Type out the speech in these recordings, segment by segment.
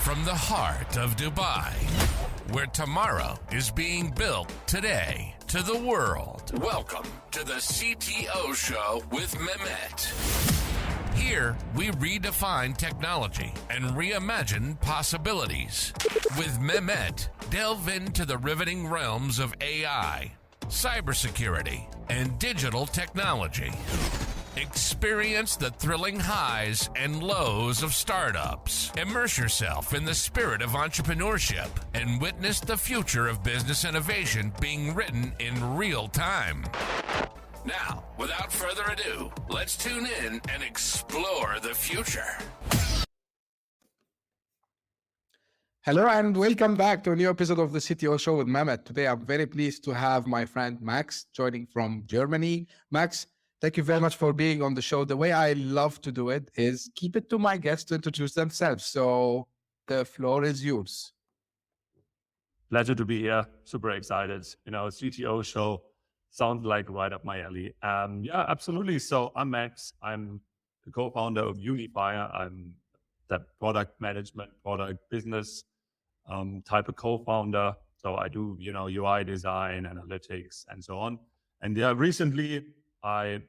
From the heart of Dubai, where tomorrow is being built today, to the world. Welcome to the CTO Show with Mehmet. Here, we redefine technology and reimagine possibilities. With Mehmet, delve into the riveting realms of AI, cybersecurity, and digital technology. Experience the thrilling highs and lows of startups. Immerse yourself in the spirit of entrepreneurship and witness the future of business innovation being written in real time. Now, without further ado, let's tune in and explore the future. Hello and welcome back to a new episode of the CTO Show with Mehmet. Today, I'm very pleased to have my friend Max joining from Germany. Max, thank you very much for being on the show. The way I love to do it is keep it to my guests to introduce themselves. So the floor is yours. Pleasure to be here. Super excited. CTO Show sounds like right up my alley. Yeah, absolutely. So I'm Max. I'm the co-founder of UniFire. I'm the product management, product business type of co-founder. So I do, UI design, analytics, and so on. And yeah, recently I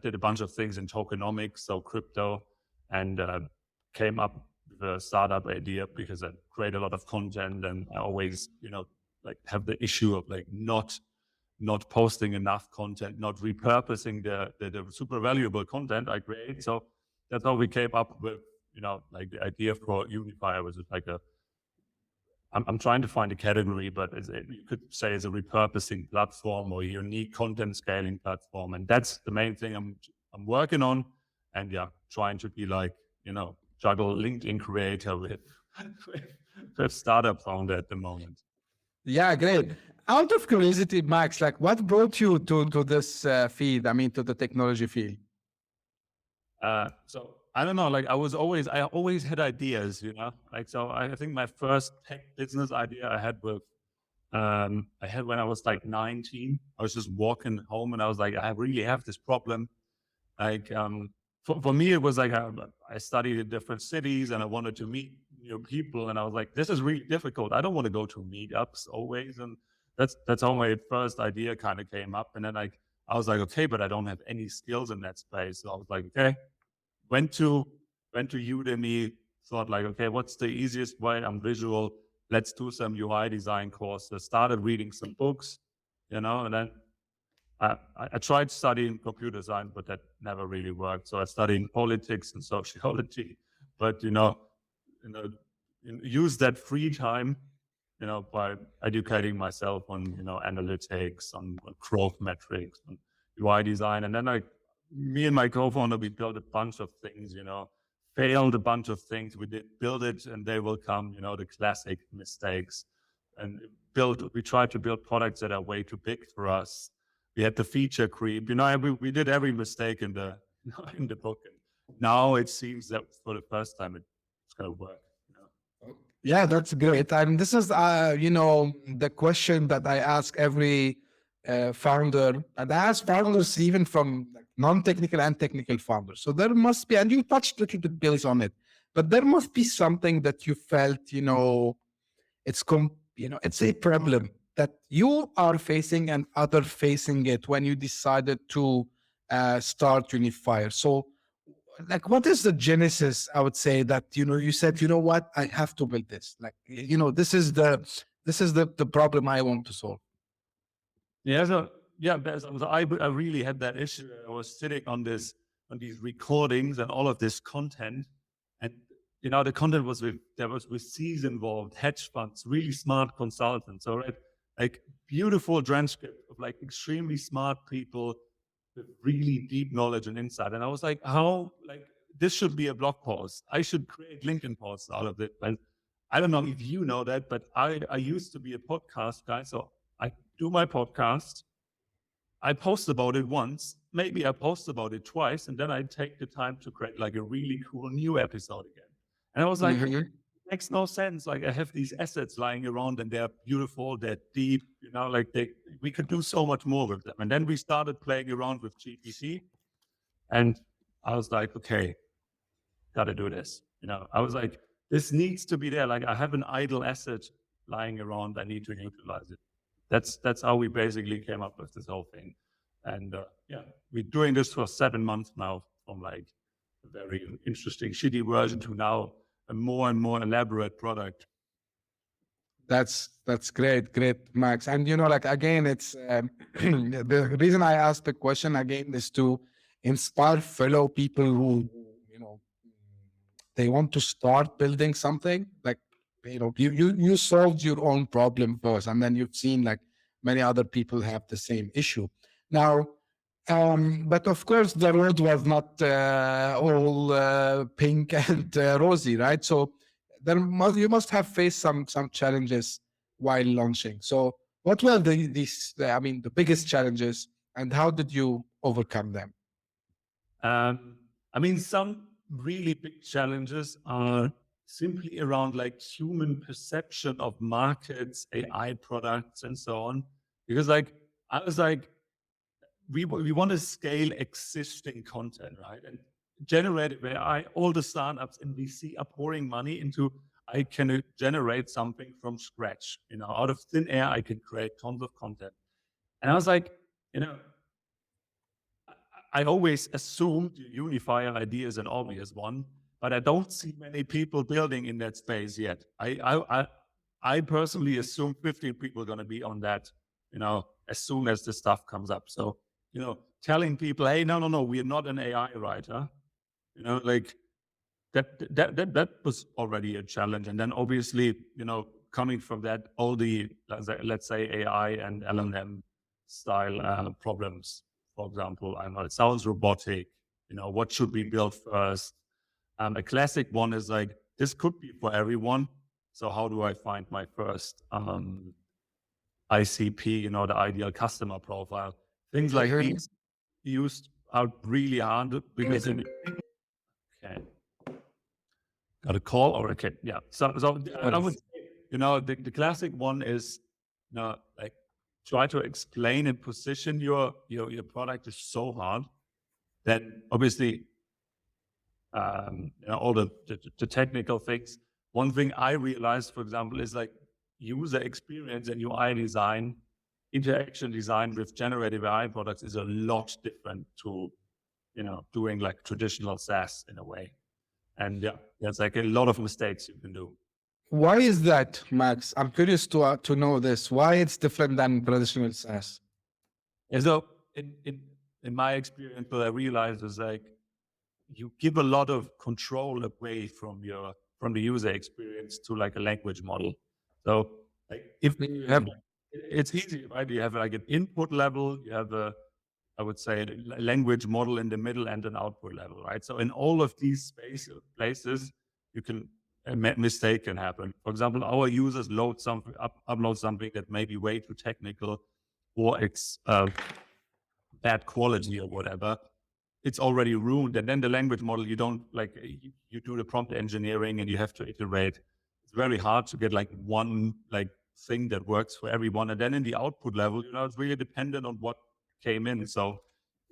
did a bunch of things in tokenomics, so crypto, and came up with a startup idea because I create a lot of content, and I always, have the issue of not posting enough content, not repurposing the super valuable content I create. So that's how we came up with, the idea for UniFire was I'm trying to find a category, but you could say it's a repurposing platform or a unique content scaling platform. And that's the main thing I'm working on. And yeah, trying to be juggle LinkedIn creator with startup founder at the moment. Yeah, great. Out of curiosity, Max, what brought you to this field? To the technology field? So I don't know, I always had ideas, so I think my first tech business idea I had when I was 19. I was just walking home and I was like, I really have this problem. For me, it was I studied in different cities and I wanted to meet new people. And I was like, this is really difficult. I don't want to go to meetups always. And that's how my first idea kind of came up. And then I was like, okay, but I don't have any skills in that space. So I was like, okay. Went to Udemy, thought okay, what's the easiest way? I'm visual. Let's do some UI design courses. Started reading some books, and then I tried studying computer science, but that never really worked. So I studied politics and sociology, but use that free time, by educating myself on analytics, on growth metrics, on UI design, and then me and my co-founder, we built a bunch of things, failed a bunch of things. We did build it and they will come, the classic mistakes. And we tried to build products that are way too big for us. We had the feature creep, we did every mistake in the book. And now it seems that for the first time, it's going to work. Yeah, that's great. And this is, the question that I ask every founder, and I ask founders even from non-technical and technical founders. So there must be, and you touched a little bit bills on it, but there must be something that you felt, it's a problem that you are facing and others facing it when you decided to start UniFire. So what is the genesis, I would say, that, you said, what, I have to build this. This is the problem I want to solve. Yeah, so I really had that issue. I was sitting on these recordings and all of this content, and the content was with C's involved, hedge funds, really smart consultants, so beautiful transcript of extremely smart people with really deep knowledge and insight. And I was like, how this should be a blog post. I should create LinkedIn posts out of it. And I don't know if you know that, but I used to be a podcast guy, so I do my podcast. I post about it once, maybe I post about it twice, and then I take the time to create a really cool new episode again. And I was like, it makes no sense. I have these assets lying around and they're beautiful, they're deep, we could do so much more with them. And then we started playing around with GPT, and I was like, okay, got to do this. I was like, this needs to be there. Like I have an idle asset lying around, I need to utilize it. That's how we basically came up with this whole thing. And yeah, we're doing this for 7 months now, from like a very interesting, shitty version to now a more and more elaborate product. That's great, Max. And like again, it's the reason I asked the question again is to inspire fellow people who they want to start building something. Like you solved your own problem first, and then you've seen like many other people have the same issue. Now, but of course, the road was not all pink and rosy, right? So you must have faced some challenges while launching. So what were the biggest challenges, and how did you overcome them? I mean, some really big challenges are simply around like human perception of markets, AI products, and so on. Because like I was like, we want to scale existing content, right? And generative AI, all the startups in VC are pouring money into, I can generate something from scratch, out of thin air, I can create tons of content. And I was like, I always assumed UniFire.AI is an obvious one, but I don't see many people building in that space yet. I personally assume 15 people are going to be on that, as soon as the stuff comes up. So, telling people, hey, no, we are not an AI writer, like that was already a challenge. And then obviously, coming from that, all the, let's say AI and LLM style problems. For example, I know it sounds robotic, what should we build first? A classic one is like, this could be for everyone. So how do I find my first ICP, the ideal customer profile? Things like these used out really hard because okay. Got a call or okay. Yeah. So I would, the classic one is, like try to explain and position your product is so hard that obviously, all the technical things. One thing I realized, for example, is like user experience and UI design, interaction design with generative AI products is a lot different to, doing like traditional SaaS in a way. And yeah, there's like a lot of mistakes you can do. Why is that, Max? I'm curious to know this. Why it's different than traditional SaaS? Yeah, so in my experience, what I realized is like you give a lot of control away from the user experience to like a language model. So like if you have, it's easy, right? You have like an input level, you have I would say a language model in the middle and an output level, right? So in all of these places, you can, a mistake can happen. For example, our users upload something that may be way too technical or it's bad quality or whatever. It's already ruined. And then the language model, you don't like, you do the prompt engineering and you have to iterate. It's very hard to get like one like thing that works for everyone. And then in the output level, it's really dependent on what came in. So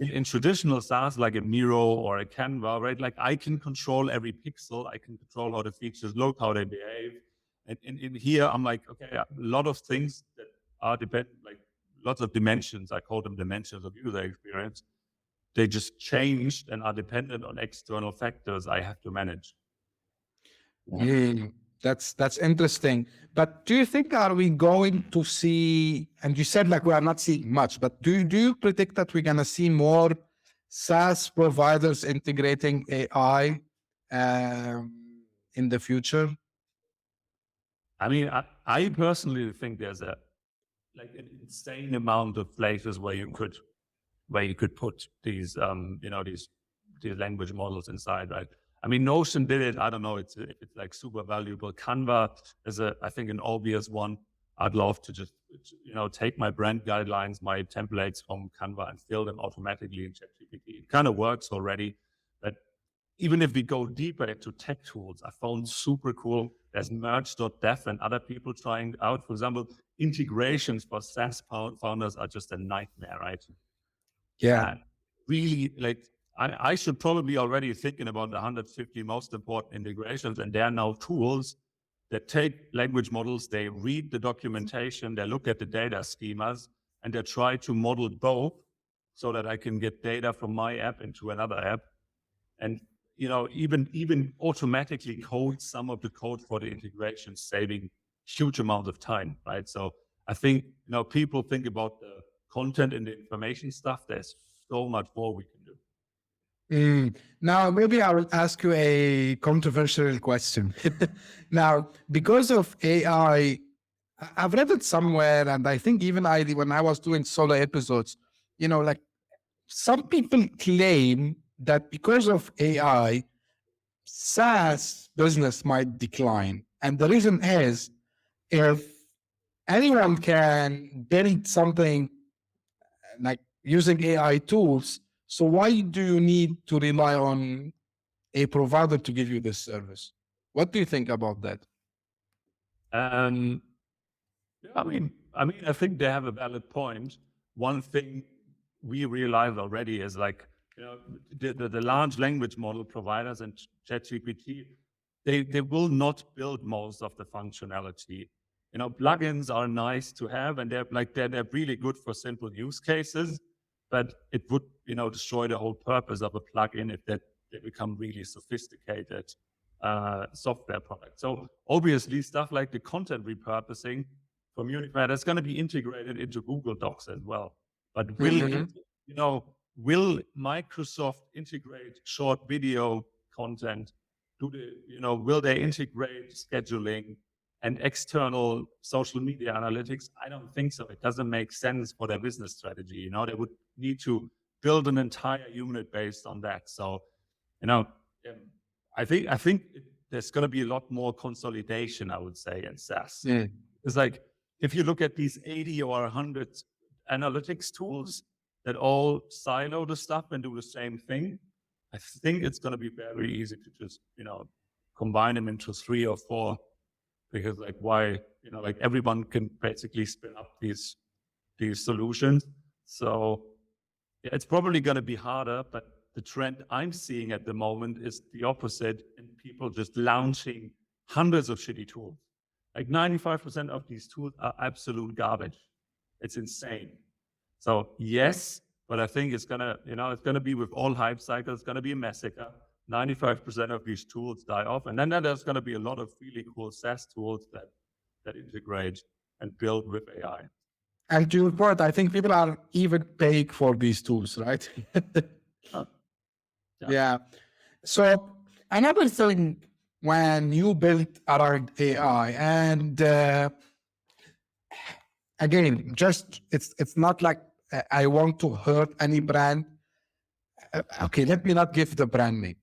in traditional SaaS, like a Miro or a Canva, right? Like I can control every pixel. I can control how the features look, how they behave. And in here, I'm like, okay, a lot of things that are like lots of dimensions. I call them dimensions of user experience. They just changed and are dependent on external factors I have to manage. That's interesting. But do you think, are we going to see, and you said like we are not seeing much, but do you predict that we're going to see more SaaS providers integrating AI in the future? I mean, I personally think there's an insane amount of places where you could put these, these language models inside, right? I mean, Notion did it. I don't know. It's like super valuable. Canva is I think an obvious one. I'd love to just, take my brand guidelines, my templates from Canva and fill them automatically in ChatGPT. It kind of works already. But even if we go deeper into tech tools, I found super cool. There's merge.dev and other people trying out. For example, integrations for SaaS founders are just a nightmare, right? Yeah. Really, like, I should probably already thinking about the 150 most important integrations, and there are now tools that take language models, they read the documentation, they look at the data schemas, and they try to model both so that I can get data from my app into another app. And, even automatically code some of the code for the integration, saving huge amounts of time, right? So I think, people think about the content and the information stuff. There's so much more we can do. Now, maybe I will ask you a controversial question. Now, because of AI, I've read it somewhere, and I think even when I was doing solo episodes, like some people claim that because of AI, SaaS business might decline. And the reason is, if anyone can build something like using AI tools, so why do you need to rely on a provider to give you this service? What do you think about that? I think they have a valid point. One thing we realize already is the large language model providers and ChatGPT, they will not build most of the functionality. Plugins are nice to have, and they're really good for simple use cases, but it would, destroy the whole purpose of a plugin if they become really sophisticated software products. So obviously stuff like the content repurposing from UniFire, that's going to be integrated into Google Docs as well. But will Microsoft integrate short video content? Will they integrate scheduling and external social media analytics? I don't think so. It doesn't make sense for their business strategy. They would need to build an entire unit based on that. So, I think there's going to be a lot more consolidation, I would say, in SaaS. Yeah. It's like, if you look at these 80 or 100 analytics tools that all silo the stuff and do the same thing, I think it's going to be very easy to just, combine them into 3 or 4, because why, everyone can basically spin up these solutions. So yeah, it's probably going to be harder, but the trend I'm seeing at the moment is the opposite, and people just launching hundreds of shitty tools. 95% of these tools are absolute garbage. It's insane. So yes, but I think it's gonna be with all hype cycles, it's gonna be a massacre. 95% of these tools die off, and then there's gonna be a lot of really cool SaaS tools that integrate and build with AI. And to your point, I think people are even paying for these tools, right? Yeah. So another thing, when you build around AI, and again, just it's not like I want to hurt any brand. Okay, let me not give the brand name.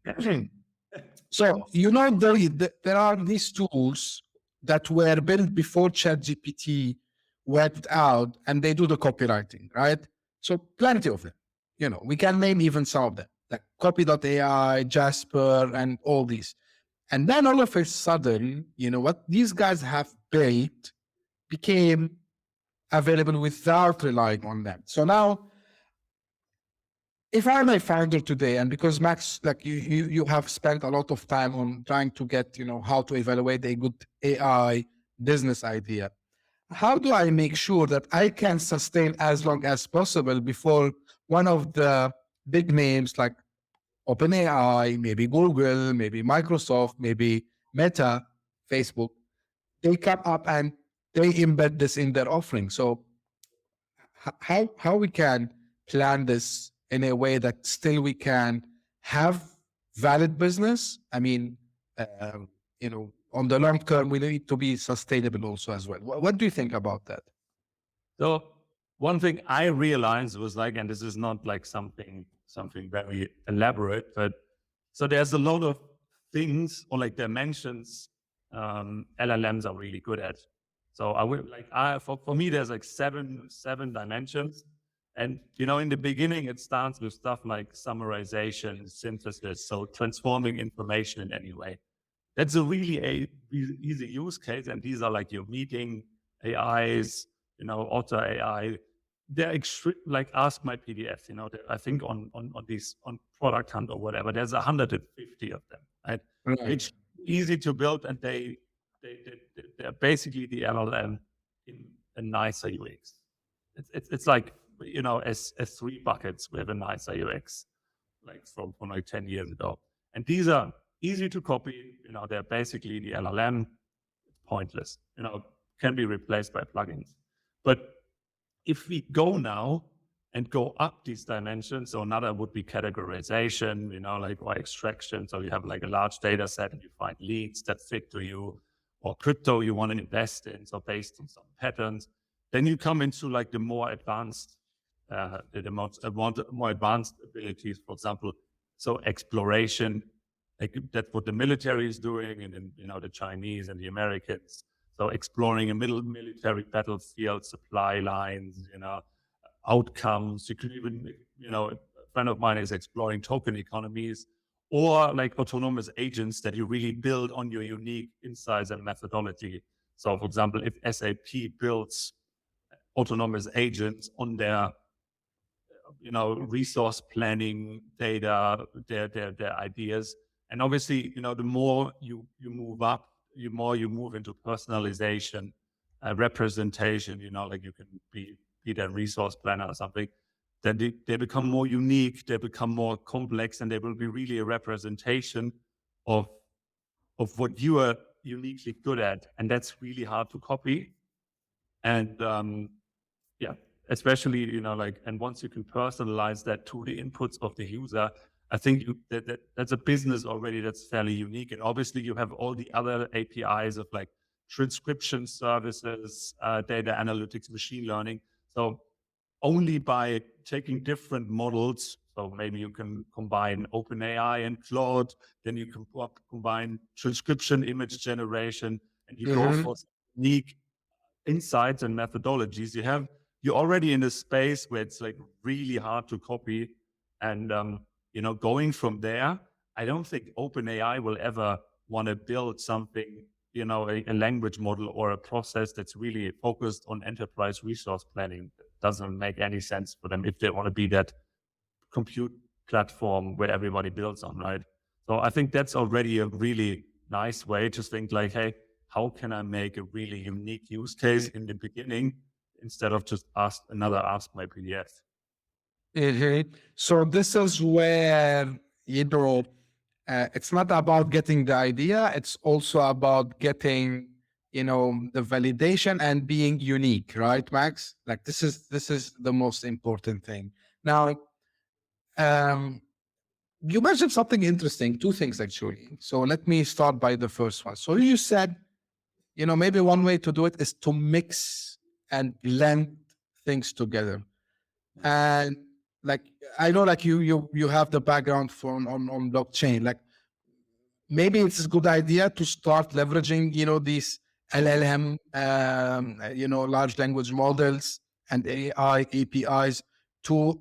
So there are these tools that were built before ChatGPT went out, and they do the copywriting, right? So plenty of them. We can name even some of them, like Copy.ai, Jasper, and all these. And then all of a sudden, what these guys have built became available without relying on them. So now, if I'm a founder today, and because Max, you have spent a lot of time on trying to get, how to evaluate a good AI business idea, how do I make sure that I can sustain as long as possible before one of the big names like OpenAI, maybe Google, maybe Microsoft, maybe Meta, Facebook, they come up and they embed this in their offering? So how we can plan this in a way that still we can have valid business? I mean, on the long term, we need to be sustainable also as well. What do you think about that? So one thing I realized was and this is not something very elaborate, but so there's a lot of things or dimensions LLMs are really good at. So I would for me, there's 7 dimensions. And, in the beginning, it starts with stuff like summarization, synthesis, so transforming information in any way. That's a really easy use case. And these are your meeting AIs, Otter AI. they're extreme, like Ask My PDF, I think on Product Hunt or whatever, there's 150 of them, right? Right. It's easy to build, and they're basically the LLM in a nicer UX. It's like, S3 buckets with a nicer UX, like from like 10 years ago. And these are easy to copy, they're basically the LLM. It's pointless, can be replaced by plugins. But if we go now and go up these dimensions, so another would be categorization, or extraction. So you have like a large data set and you find leads that fit to you, or crypto you want to invest in, so based on some patterns. Then you come into like the more advanced, more advanced abilities, for example, so exploration, like that's what the military is doing, and then, the Chinese and the Americans. So exploring a military battlefield, supply lines, outcomes. You could even, a friend of mine is exploring token economies, or like autonomous agents that you really build on your unique insights and methodology. So for example, if SAP builds autonomous agents on their, resource planning data, their ideas. And obviously, the more you move up, the more you move into personalization, representation, like you can be that resource planner or something, then they become more unique, they become more complex, and they will be really a representation of what you are uniquely good at. And that's really hard to copy. And especially, and once you can personalize that to the inputs of the user, I think that's a business already that's fairly unique. And obviously you have all the other APIs of like transcription services, data analytics, machine learning. So only by taking different models, so maybe you can combine OpenAI and Claude, then you can combine transcription, image generation, and you go for unique insights and methodologies. You're already in a space where it's like really hard to copy. And, going from there, I don't think OpenAI will ever want to build something, a language model or a process that's really focused on enterprise resource planning. It doesn't make any sense for them if they want to be that compute platform where everybody builds on, right? So I think that's already a really nice way to think like, hey, how can I make a really unique use case in the beginning instead of just Ask My PDF? So this is where, it's not about getting the idea. It's also about getting, the validation and being unique, right, Max? Like this is the most important thing. Now, you mentioned something interesting, two things actually. So let me start by the first one. So you said, maybe one way to do it is to mix and blend things together. And like, I know like you have the background on blockchain. Like maybe it's a good idea to start leveraging, these LLM, large language models and AI APIs to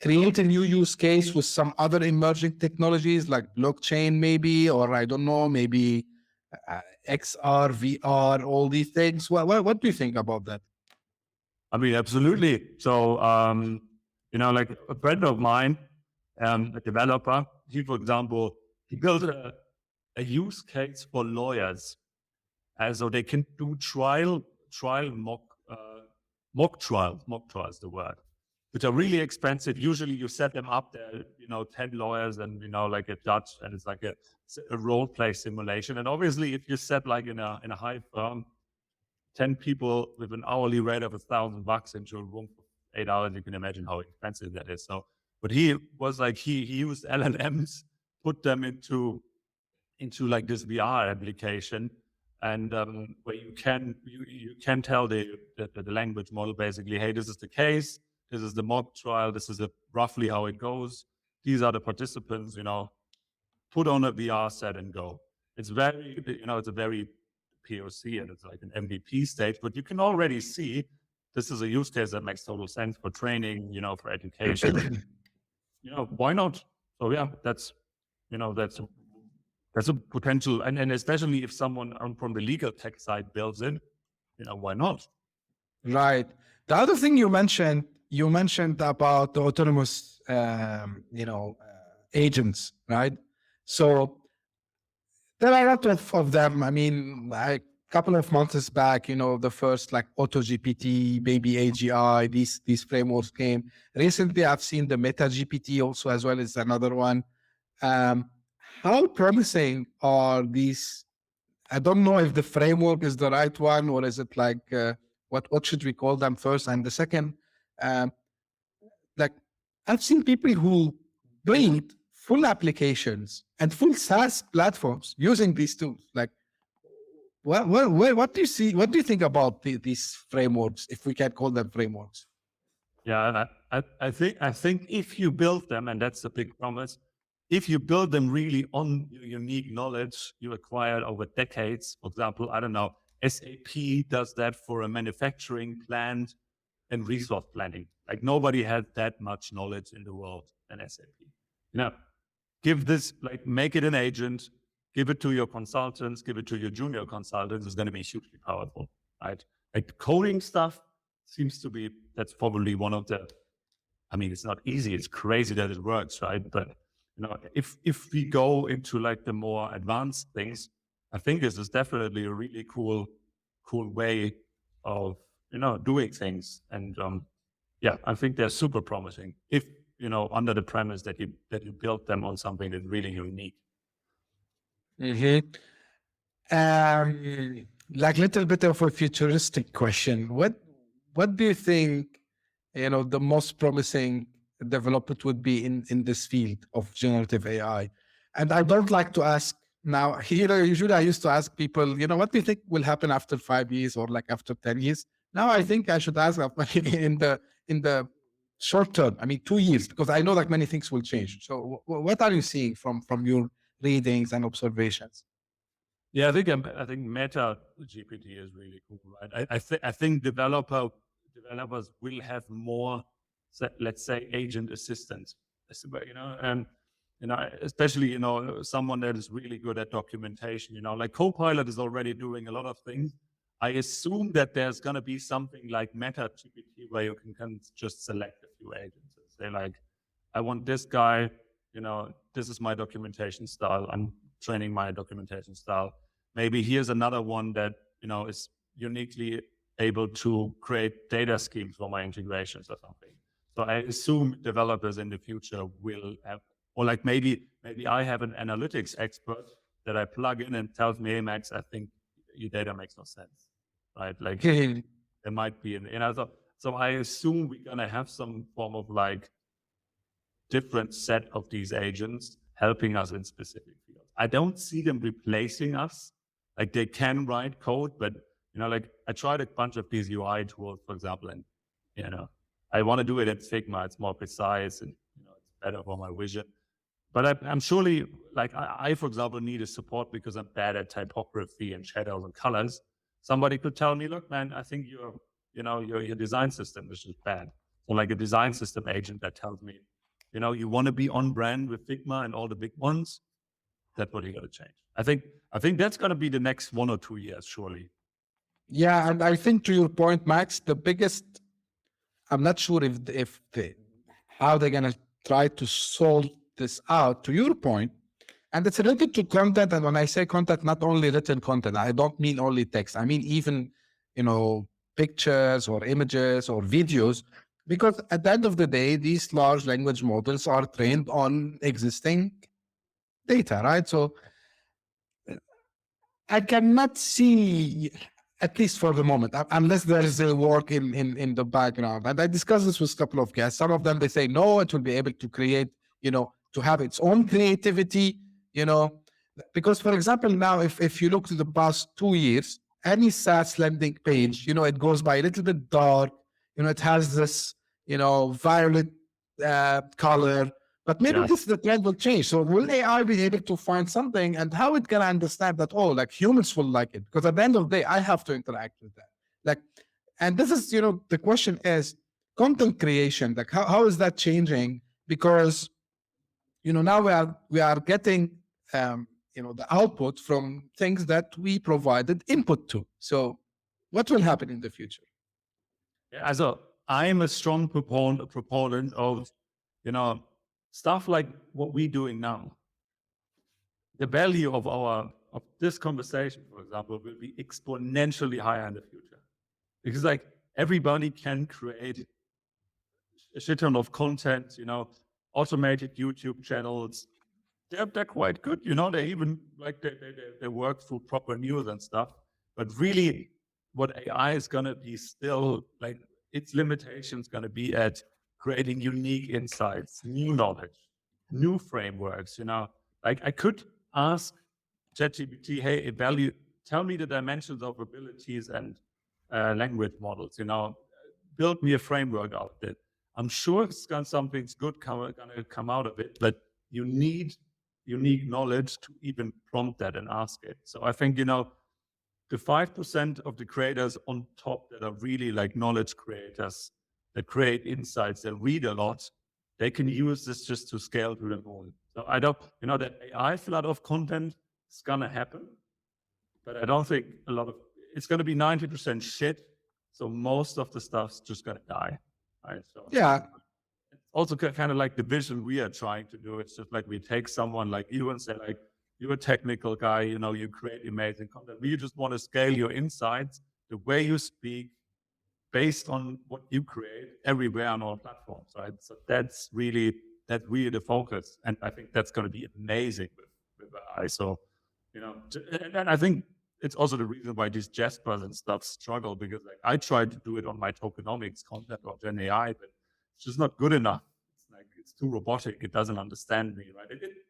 create a new use case with some other emerging technologies like blockchain maybe, or I don't know, maybe XR, VR, all these things. What do you think about that? I mean, absolutely. So, like a friend of mine, a developer, for example, he built a use case for lawyers. So they can do mock trials, the word, which are really expensive. Usually you set them up there, 10 lawyers and, like a judge, and it's like a role play simulation. And obviously if you set like in a high firm, 10 people with an hourly rate of $1,000 into a room for 8 hours, you can imagine how expensive that is. So, but he was like, he used LLMs, put them into like this VR application, and where you can tell the language model basically, hey, this is the case, this is the mock trial, this is roughly how it goes. These are the participants, put on a VR set and go. It's very, it's a very POC and it's like an MVP stage, but you can already see this is a use case that makes total sense for training, for education. Why not? So yeah, that's a potential, and especially if someone from the legal tech side builds it, why not? Right. The other thing you mentioned about the autonomous, agents, right? So there are a lot of them. I mean, like a couple of months back, the first like Auto GPT, Baby AGI, these frameworks came. Recently, I've seen the Meta GPT also as well as another one. Um, how promising are these? I don't know if the framework is the right one, or is it like what should we call them first? And the second, um, like I've seen people who build full applications and full SaaS platforms using these tools. Like, what do you see? What do you think about these frameworks, if we can call them frameworks? Yeah, and I think if you build them, and that's the big promise, if you build them really on your unique knowledge you acquired over decades. For example, I don't know, SAP does that for a manufacturing plant and resource planning. Like nobody has that much knowledge in the world than SAP. Give this, like make it an agent, give it to your consultants, give it to your junior consultants. It's going to be hugely powerful, right? Like coding stuff seems to be, that's probably one of the, I mean, it's not easy. It's crazy that it works, right? But if we go into like the more advanced things, I think this is definitely a really cool way of doing things. And yeah, I think they're super promising. If under the premise that you build them on something that's really unique. Mm-hmm. Like little bit of a futuristic question. What do you think, the most promising development would be in this field of generative AI? And I don't like to ask now, usually I used to ask people, what do you think will happen after 5 years or like after 10 years? Now I think I should ask in the short term, I mean 2 years, because I know like many things will change. So what are you seeing from your readings and observations? Yeah, I think Meta GPT is really cool, right? I think developers will have more, let's say, agent assistants, and especially someone that is really good at documentation. Like Copilot is already doing a lot of things. I assume that there's going to be something like Meta GPT where you can just select a few agents and say like, I want this guy. This is my documentation style. I'm training my documentation style. Maybe here's another one that is uniquely able to create data schemes for my integrations or something. So I assume developers in the future will have, or like maybe I have an analytics expert that I plug in and tells me, hey Max, I think your data makes no sense, right? Like there might be so I assume we're gonna have some form of like different set of these agents helping us in specific fields. I don't see them replacing us. Like they can write code, but like I tried a bunch of these UI tools, for example, and I want to do it in Figma. It's more precise and it's better for my vision. But I'm surely like I, for example, need a support because I'm bad at typography and shadows and colors. Somebody could tell me, look, man, I think your design system is just bad. So like a design system agent that tells me, you want to be on brand with Figma and all the big ones. That's what you got to change. I think that's going to be the next 1 or 2 years, surely. Yeah, and I think to your point, Max, the biggest, I'm not sure how they're gonna try to solve this out. To your point, and it's related to content. And when I say content, not only written content, I don't mean only text. I mean even pictures or images or videos, because at the end of the day, these large language models are trained on existing data, right? So I cannot see, at least for the moment, unless there is a work in the background. And I discussed this with a couple of guests. Some of them, they say, no, it will be able to create, to have its own creativity, because, for example, now, if you look to the past 2 years, any SaaS landing page, it goes by a little bit dark, it has this, violet color, but maybe this the trend will change. So will AI be able to find something, and how it can understand that, like humans will like it? Because at the end of the day, I have to interact with that. Like, and this is, the question is content creation. Like how is that changing? Because, now we are getting, the output from things that we provided input to. So what will happen in the future? Also, I'm a strong proponent of, stuff like what we're doing now. The value of this conversation, for example, will be exponentially higher in the future, because like everybody can create a shit ton of content, automated YouTube channels. They're quite good, they even like they work through proper news and stuff. But really, what AI is gonna be still like, its limitations gonna be at creating unique insights, new knowledge, new frameworks. Like I could ask ChatGPT, hey, tell me the dimensions of abilities and language models. Build me a framework out of it. I'm sure something's good gonna come out of it, but you need unique knowledge to even prompt that and ask it. So I think, the 5% of the creators on top that are really like knowledge creators, that create insights, that read a lot, they can use this just to scale to the moon. So I don't, that AI flood of content is gonna happen, but I don't think it's gonna be 90% shit. So most of the stuff's just gonna die. Right? So Yeah. also kind of like the vision we are trying to do. It's just like we take someone like you and say like, you're a technical guy, you create amazing content. We just want to scale your insights, the way you speak, based on what you create everywhere on our platforms, right? So that's really the focus. And I think that's going to be amazing with AI. So, and I think it's also the reason why these Jaspers and stuff struggle, because like I tried to do it on my tokenomics content or Gen AI, but it's just not good enough. It's too robotic. It doesn't understand me, right?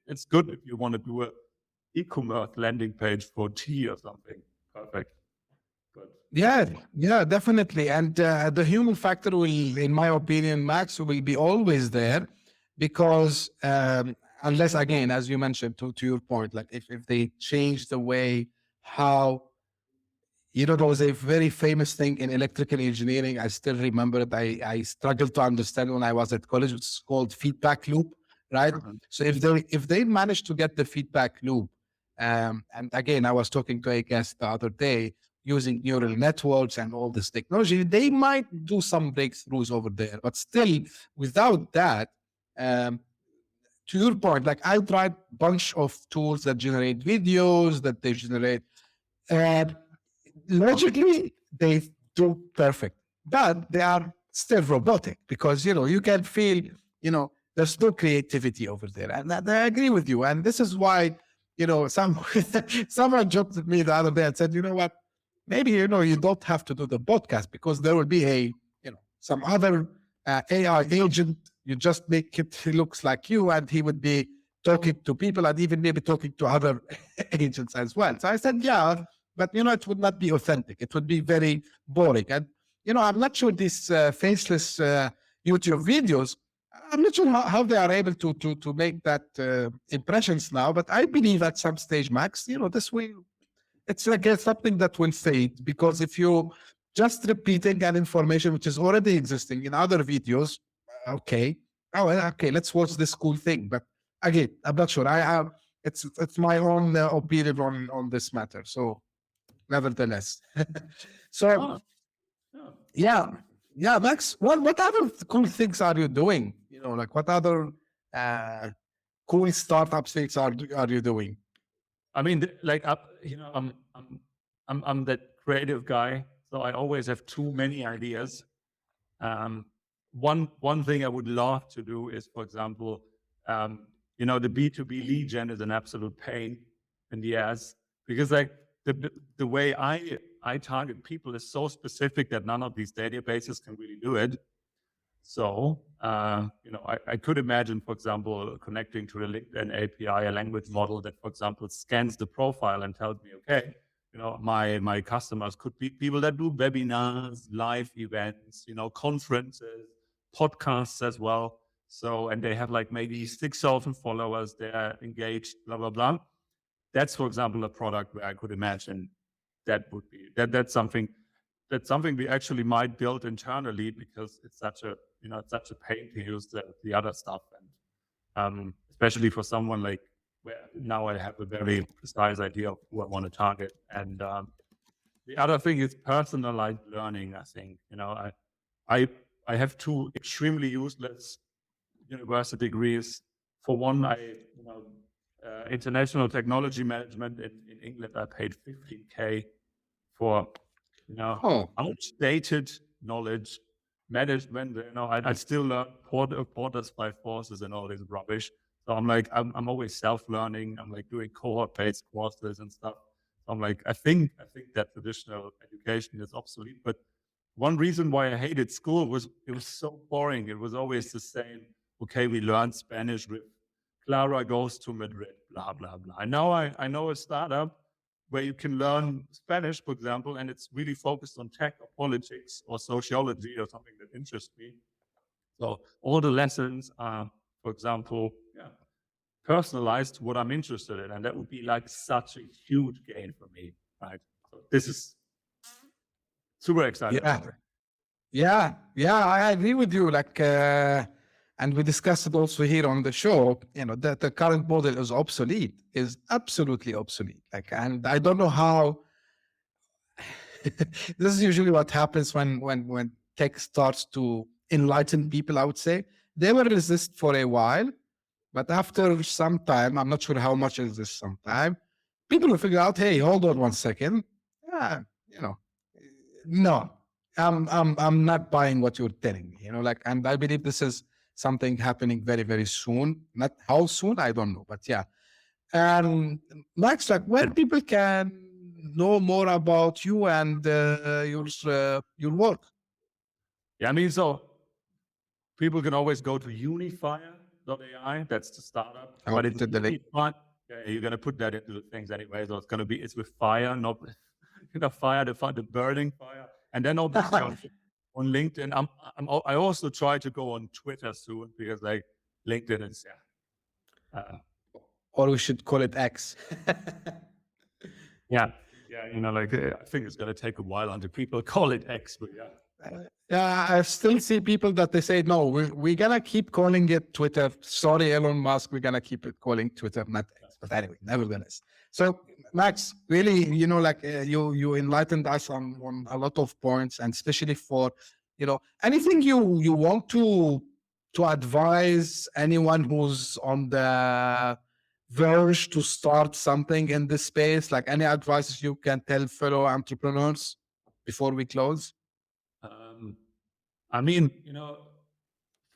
It's good if you want to do a e-commerce landing page for tea or something. Perfect. But Yeah, definitely. And the human factor will, in my opinion, Max, will be always there, because unless, again, as you mentioned, to your point, like if they change the way how, there was a very famous thing in electrical engineering. I still remember it. I struggled to understand when I was at college. It's called feedback loop, right? So if they manage to get the feedback loop, and again, I was talking to a guest the other day, using neural networks and all this technology, they might do some breakthroughs over there. But still, without that, to your point, like I tried a bunch of tools that generate videos, that they generate, and logically they do perfect, but they are still robotic, because you can feel, there's no creativity over there. And I agree with you. And this is why, someone joked at me the other day and said, you know what, maybe you don't have to do the podcast, because there will be some other AI agent. You just make it, he looks like you, and he would be talking to people, and even maybe talking to other agents as well. So I said, yeah, but it would not be authentic. It would be very boring. And I'm not sure these faceless YouTube videos, I'm not sure how they are able to make that impressions now. But I believe at some stage, Max, this will, it's like something that will fade, because if you just repeating an information which is already existing in other videos, okay, okay, let's watch this cool thing. But again, I'm not sure. I have, it's my own opinion on this matter. So nevertheless. So yeah, Max, what other cool things are you doing? Like what other cool startup things are you doing? I mean, I'm that creative guy, so I always have too many ideas. One thing I would love to do is, for example, the B2B lead gen is an absolute pain in the ass, because like the way I target people is so specific that none of these databases can really do it. So, I could imagine, for example, connecting to the LinkedIn API, a language model that, for example, scans the profile and tells me, okay, my customers could be people that do webinars, live events, conferences, podcasts as well. So, and they have like maybe 6,000 followers, they're engaged, blah, blah, blah. That's, for example, a product where I could imagine that's something we actually might build internally, because it's such a pain to use the other stuff. And especially for someone like, where now I have a very precise idea of who I want to target. And the other thing is personalized learning. I think, I have two extremely useless university degrees. For one, international technology management in England, I paid 15K for, outdated knowledge management. I still learn Porter's five forces and all this rubbish. So I'm always self-learning. I'm like doing cohort-based courses and stuff. So I'm like, I think that traditional education is obsolete. But one reason why I hated school was it was so boring. It was always the same. Okay, we learn Spanish with Clara goes to Madrid, blah, blah, blah. And now I know a startup where you can learn Spanish, for example, and it's really focused on tech or politics or sociology or something that interests me. So all the lessons are, for example, personalized to what I'm interested in. And that would be like such a huge gain for me, right? So this is super exciting. Yeah, I agree with you. And we discussed it also here on the show. The current model is obsolete, is absolutely obsolete. And I don't know how. This is usually what happens when tech starts to enlighten people. I would say they will resist for a while, but after some time, I'm not sure how much is this some time, people will figure out, hey, hold on 1 second. No, I'm not buying what you're telling me, and I believe this is something happening very, very soon. Not how soon, I don't know, but yeah. And Max, where people can know more about you and your work. Yeah, so people can always go to UniFire.AI. That's the startup. But it's the link. You're going to put that into the things anyway. So it's with fire, not fire, the burning fire. And then obviously on LinkedIn. I also try to go on Twitter soon because LinkedIn is, or we should call it X. Yeah, I think it's going to take a while until people call it X, but yeah, I still see people that they say, no, we're going to keep calling it Twitter. Sorry, Elon Musk, we're going to keep it calling Twitter, not X. But anyway, nevertheless. So, Max, really, you enlightened us on a lot of points, and especially for, anything you want to advise anyone who's on the verge to start something in this space, any advice you can tell fellow entrepreneurs before we close?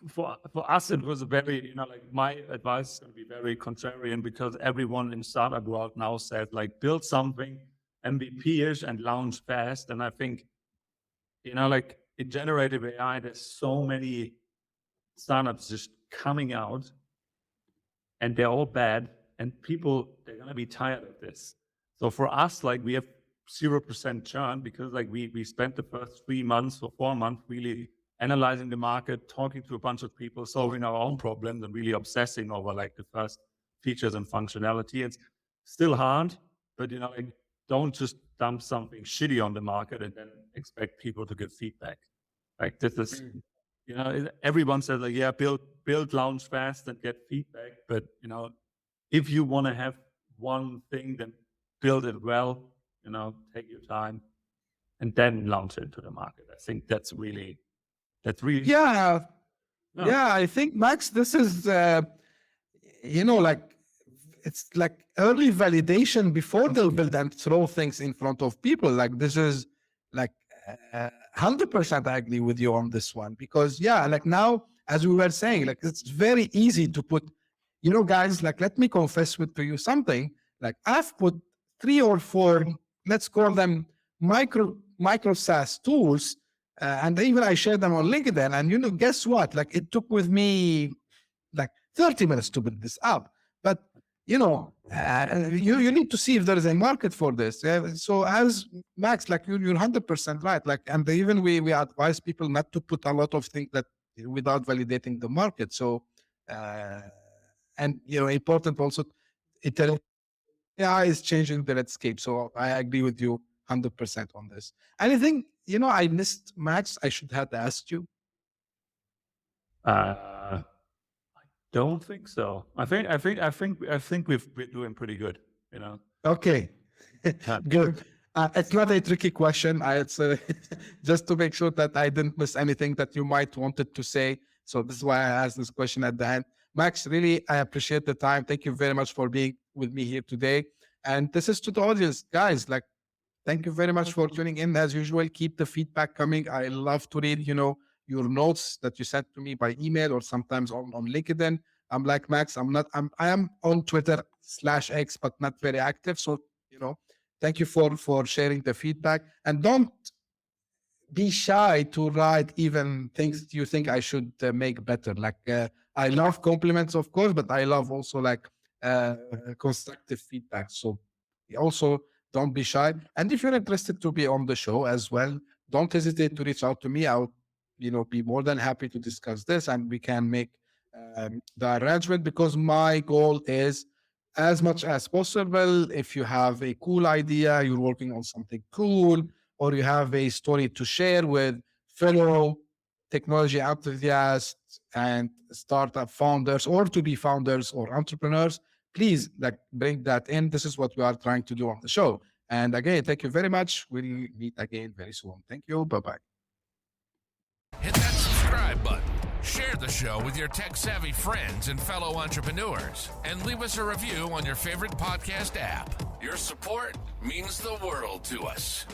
For us, it was a very, my advice is going to be very contrarian because everyone in startup world now says build something MVP-ish and launch fast. And I think, in generative AI, there's so many startups just coming out and they're all bad and people, they're going to be tired of this. So for us, we have 0% churn because we spent the first 3 months or 4 months really analyzing the market, talking to a bunch of people, solving our own problems and really obsessing over the first features and functionality. It's still hard, but don't just dump something shitty on the market and then expect people to give feedback. This is, everyone says build, launch fast and get feedback. But, if you want to have one thing, then build it well, take your time and then launch it to the market. I think that's really. Yeah. I think, Max, this is, it's early validation before they'll build and throw things in front of people. This is 100% I agree with you on this one because now, as we were saying, it's very easy to put, guys, let me confess to you something. I've put 3 or 4, let's call them micro SaaS tools, and even I shared them on LinkedIn. And guess what? It took with me 30 minutes to build this up. But you need to see if there is a market for this. So as Max, you're 100% right. And even we advise people not to put a lot of things that without validating the market. So and important also, AI is changing the landscape. So I agree with you 100% on this. Anything I missed, Max, I should have asked you? I don't think so. I think we're doing pretty good, Okay. Good. It's not a tricky question. It's just to make sure that I didn't miss anything that you might wanted to say. So this is why I asked this question at the end. Max, really, I appreciate the time. Thank you very much for being with me here today. And this is to the audience, guys. Like, thank you very much for tuning in. As usual, keep the feedback coming. I love to read, your notes that you sent to me by email or sometimes on LinkedIn. I'm like Max. I am on Twitter/X, but not very active. So, thank you for sharing the feedback. And don't be shy to write even things you think I should make better. Like I love compliments, of course, but I love also like constructive feedback. So also don't be shy. And if you're interested to be on the show as well, don't hesitate to reach out to me. I'll be more than happy to discuss this, and we can make the arrangement, because my goal is, as much as possible, if you have a cool idea, you're working on something cool, or you have a story to share with fellow technology enthusiasts and startup founders, or to be founders or entrepreneurs, please bring that in. This is what we are trying to do on the show. And again, thank you very much. We'll meet again very soon. Thank you. Bye-bye. Hit that subscribe button. Share the show with your tech-savvy friends and fellow entrepreneurs, and leave us a review on your favorite podcast app. Your support means the world to us.